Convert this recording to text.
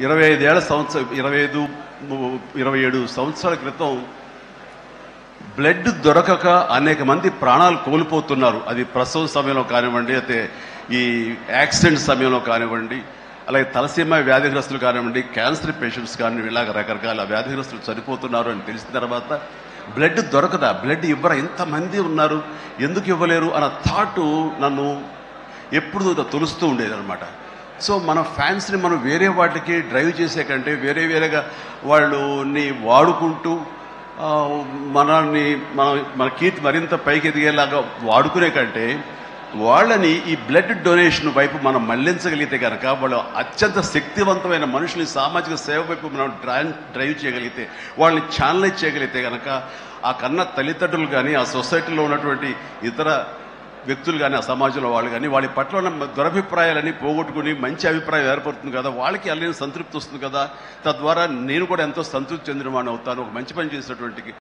27 సంవత్సరాల క్రితం బ్లడ్ దొరకక అనేక మంది ప్రాణాలు కోల్పోతున్నారు. అది ప్రసవ సమయంలో కానివ్వండి, అయితే ఈ యాక్సిడెంట్ సమయంలో కానివ్వండి, అలాగే తలసీమ వ్యాధిగ్రస్తులు కానివ్వండి, క్యాన్సర్ పేషెంట్స్ కానివ్వండి, ఇలాగ రకరకాల వ్యాధిగ్రస్తులు చనిపోతున్నారు అని తెలిసిన తర్వాత బ్లడ్ దొరకదా, బ్లడ్ ఇవ్వరా, ఎంతమంది ఉన్నారు, ఎందుకు ఇవ్వలేరు అన్న థాట్ నన్ను ఎప్పుడు తొలుస్తూ ఉండేది అనమాట. సో మన ఫ్యాన్స్ని మనం వేరే వాటికి డ్రైవ్ చేసే కంటే వేరేగా వాళ్ళని వాడుకుంటూ మన కీర్తి మరింత పైకి ఎదిగేలాగా వాడుకునే కంటే వాళ్ళని ఈ బ్లడ్ డొనేషన్ వైపు మనం మళ్లించగలిగితే కనుక, వాళ్ళు అత్యంత శక్తివంతమైన మనుషుల్ని సామాజిక సేవ వైపు మనం డ్రైవ్ చేయగలిగితే, వాళ్ళని ఛానలైజ్ చేయగలిగితే కనుక ఆ కన్న తల్లిదండ్రులు కానీ, ఆ సొసైటీలో ఉన్నటువంటి ఇతర వ్యక్తులు కానీ, ఆ సమాజంలో వాళ్ళు కానీ వాళ్ళ పట్ల ఉన్న దురభిప్రాయాలని పోగొట్టుకుని మంచి అభిప్రాయం ఏర్పడుతుంది కదా, వాళ్ళకి అల్లని సంతృప్తి వస్తుంది కదా, తద్వారా నేను కూడా ఎంతో సంతృప్తి చెందిన వాడిని అవుతాను. ఒక మంచి పని చేసినటువంటి